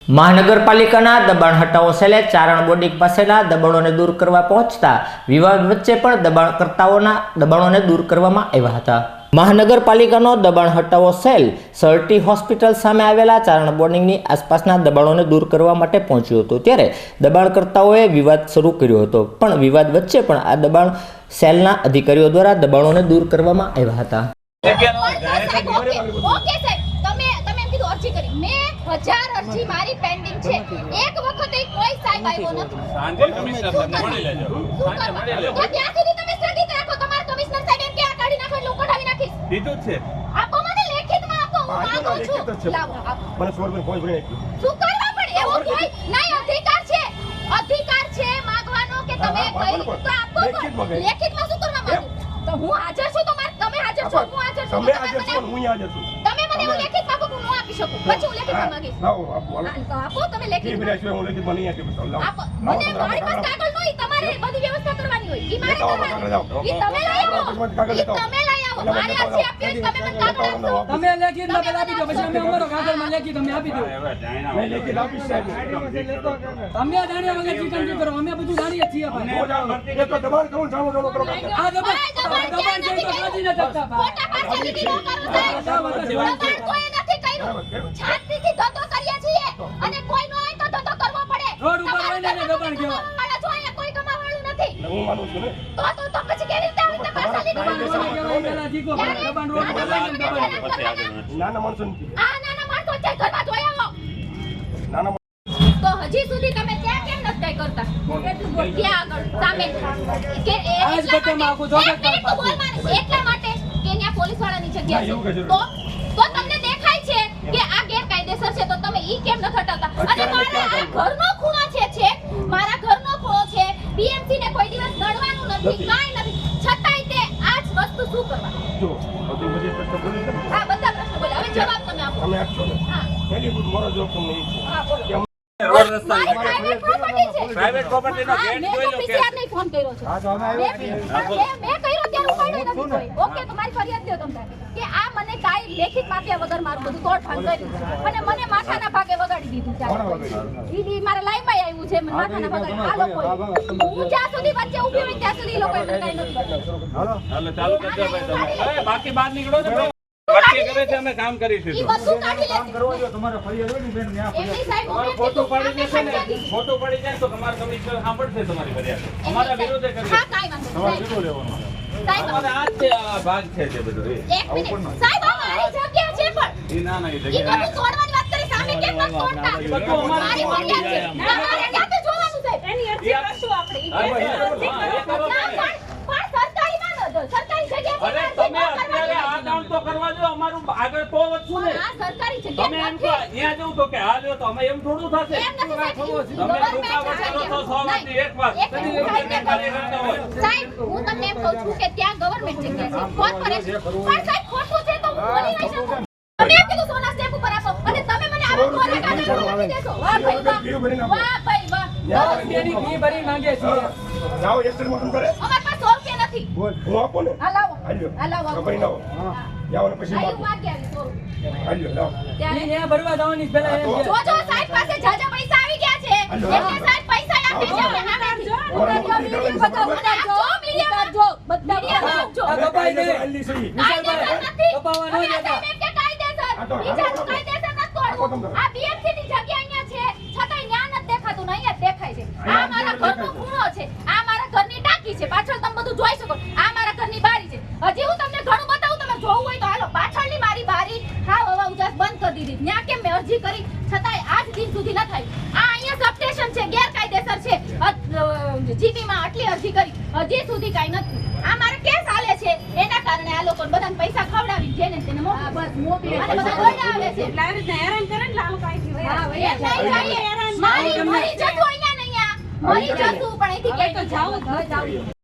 મહાનગરપાલિકાના દબાણ હટાવો સેલે ચારણ બોર્ડિંગ પાસેના દબાણોને દૂર કરવા પહોંચતા વિવાદ વચ્ચે પણ દબાણકર્તાઓના દબાણોને દૂર કરવામાં આવ્યા હતા। મહાનગરપાલિકાનો દબાણ હટાવો સેલ સરટી હોસ્પિટલ સામે આવેલા ચારણ બોર્ડિંગની આસપાસના દબાણોને દૂર કરવા માટે પહોંચ્યો હતો, ત્યારે દબાણકર્તાઓએ વિવાદ શરૂ કર્યો હતો, પણ વિવાદ વચ્ચે પણ આ દબાણ સેલના અધિકારીઓ દ્વારા દબાણોને દૂર કરવામાં આવ્યા હતા। हजार અરજી મારી પેન્ડિંગ છે। એક વખત કોઈ સાહેબ આવ્યો નથી। સાંજે કમિશનર સાહેબને મળી લેજો। સાંજે મળી લેજો। તો ત્યાં સુધી તમે સ્થગિત રાખો। તમાર કમિશનર સાહેબ એમ કે આ કાઢી નાખો એટલે કઢાવી નાખીશ। દીધું છે। આપો મને લેખિતમાં આપો। હું માંગુ છું। લાવો આપો। મને સોલ્વ કોઈ ભણે શું કરવા પડે? એવો કોઈ નહીં, અધિકાર છે માંગવાનો કે તમે કઈ તો આપો। લેખિતમાં શું કરવા માંગો? તો હું હાજર છું, તમે હાજર છો, હું હાજર છું, તમે હાજર છો, હું હાજર છું। તમે મને એવું લેખિત માંગો હું ન આપી શકું। પછી હું લેખિતમાં માંગીશ। લાવો આપો આપો તમે લેખિતમાં હું લેખિતમાં નહીં આપી શકું। આપો મને મારી પાસે કાગળ નહીં, તમારે બધી વ્યવસ્થા કરવાની હોય। ઈ મારે કરવાની। ઈ તમે લઈ આવો, તમે લઈ આવો। મારે અરજી આપી હોય તમે મને કાગળ આપો। તમે લેખિતમાં પેલા આપી દો, પછી અમે અમારો કાગળમાં લેખિત અમે આપી દો। મેં લેખિત આપી સાહેબ। તમે જાણ્યા વગર ચિકન નહીં કરો, અમે બધું જાણીએ છીએ ભાઈ। એ તો દબાણ કરું જાણો કરો। આ દબાણ છે તો કાઢી ન શકતા ભાઈ। ખોટા પાછળથી ન કરો સાહેબ। દબાણ કોઈ નથી કર્યું। છાતીથી ધંધો કરીએ છીએ અને કોઈ નો હોય તો ધંધો કરવો પડે। રોડ ઉપર હોય ને દબાણ કેવા? મારા જો અહીંયા કોઈ કમાવાળું નથી। હું માનું છું ને। તો પછી કેવી રીતે આવી રીતે પાછળથી દબાણ પેલા જીકો દબાણ રોડ ઉપર લાગે ને દબાણ નાના માણસો નથી। આ નાના માણસો છે ઘરમાં જોઈ આવો। નાના તો હજી સુધી તમે ત્યાં કેમ નથી કઈ કરતા? કેટલું બોલ ત્યાં આગળ સામે કે આજ બટેમાં આખું જોગત એટલા માટે કે ત્યાં પોલીસ વાળાની જગ્યા છે, તો તમને દેખાય છે કે આ ગેરકાયદેસર છે, તો તમે ઈ કેમ નથી હટાવતા? અને મારા આ ઘરનો ખૂણો છે, મારા ઘરનો ખૂણો છે, બીએમસી ને કોઈ દિવસ નડવાનું નથી, કાઈ નથી, છતાંય તે આ જ વસ્તુ શું કરવા? જો બધું પ્રશ્ન બોલી છે। હા બધા પ્રશ્નો બોલે, હવે જવાબ તમે આપો। તમે આપશો ને? હા પહેલી બુધ મારો જવાબ તમને એ છે। હા બોલો। રોડ રસ્તા પ્રાઇવેટ પ્રોપર્ટી નો ગેટ જોઈ લો કે નહીં ફોન કર્યો છે? હા તો અમે આવ્યો છે। મેં કર્યો ત્યારે ઉપાડ્યો નથી કોઈ। ઓકે તમારી ફરિયાદ દો તમને કે આ મને કાઈ લેખિત માપ્યા વગર મારું બધું તોડ ભાંગ કર્યું અને મને માથાના ભાગે વગાડી દીધું છે। ઈ મારા લાઈવ માં આવ્યું છે, મને માથાના ભાગે આ લોકો હું જ્યાં સુધી વચ્ચે ઊભી હોય ત્યાં સુધી ઈ લોકો મને કાઈ નથી કર્યું। હાલો ચાલુ કરજો ભાઈ તમે। એ બાકી બહાર નીકળો છો ભાઈ। બાકી કરે છે અમે કામ કરીશું। ઈ બધું કાઢી લે। કામ કરવો જો તમારે ફરિયાદ હોય ને બેન ન્યા એમની સાહેબ મને ફોટો પાડી દેશે ને, ફોટો પડી જાય તો તમારા કમિશનર સાંભળશે તમારી ફરિયાદ। અમારા વિરુદ્ધ કરશે। હા કાઈ વાંધો તમારે નહીં કેટલો લેવાનો? સાહેબ અમારે આ જ છે, આ ભાગ છે જે બધો એ એક મિનિટ સાહેબ આ મારી જગ્યા છે પણ ઈ ના ના એ ઈ જગ્યા બધું તોડવાની વાત કરી સામે કેમ ન તોડતા? બધું અમારી મારી ફરિયાદ છે, તમારે ક્યાંથી જોવાનું સાહેબ? એની અરજી કરશું આપણે। ઈ હા, ભાઈ, અરજી હા, એ કરો ના, તમે। પણ સરકારી માં ન દો, સરકારી જગ્યા છે, અરે અરજી તમે ન અત્યારે આ કરવાની। કામ તો કરવા જો, અમારું આગળ તો વધશું ને। આ સરકારી તમે જગ્યા એમ કહો નથી। અહીંયા જવું તો કે આ જો તો અમે એમ થોડું થશે। એમ નથી સાહેબ, તમે ગવર્નમેન્ટ રૂકાવટ કરો તો 100 વાતની એક વાત। એક મિનિટ સાહેબ, કાર્ય કરતા હોય સાહેબ હું તમને એમ કહું છું કે ત્યાં ગવર્નમેન્ટ જગ્યા છે, કોર્પોરેશન પણ સાહેબ ખોટું છે તો હું બોલી નહીં શકું। તમે એમ કીધું સોના સ્ટેમ્પ ઉપર આપો અને તમે મને આવું કોને કાઢી આપી દેશો? વાહ ભાઈ વાહ, વાહ ભાઈ વાહ। એની ફી ભરી માંગે છીએ। જાઓ એક્સેલમાં કામ કરે। અમારી પાસે 100 રૂપિયા નથી। હું આપો ને। હા લાવો, હાલ્યો હા લાવો, ખબર ના હા જાઓ ને પછી આયુ માગે આવી 100 રૂપિયા। હાલ્યો લાવો। ત્યારે ત્યાં ભરવા જવાની પહેલા એમ કે જોજો સાહેબ પાસે જાજા પૈસા આવી ગયા છે, એટલે સાહેબ પૈસા આપી છે અને આ કપાઈ દે હાલી સહી। કપાવા ન દેતા। આ બીએમસી ની જગ્યા અહીંયા છે, છતાંય ન્યા નથી દેખાતું ને અહીંયા જ દેખાય છે। આ મારા ઘરનો ખૂણો છે, આ મારા ઘરની ટાંકી છે, પાછળ તમે બધું જોઈ શકો, આ મારા ઘરની બારી છે। હજી હું તમને ઘણું બતાવું, તમે જોવું હોય તો હાલો। પાછળની મારી બારી હાવ હવા ઉજાસ બંધ કરી દીધી, ન્યા કેમ મેં અરજી કરી છતાંય આજ દિન સુધી ન થઈ। આ અહીંયા સબસ્ટેશન છે, ગેરકાયદેસર છે, જીબીમાં આટલી અરજી કરી, હજી સુધી કાઈ નથી। આ મારા કેસ હાલે છે, એના કારણે આ લોકો બધાને પૈસા ખવડાવી જેને તેને મોકલી અને બધા દોડાવે છે। હેરાન કરે ને લાલ કાઈ મારી જતું અહીંયા નહીં, મરી જતું પણ અહીંથી ક્યાંય જાવું જ ન જાવું।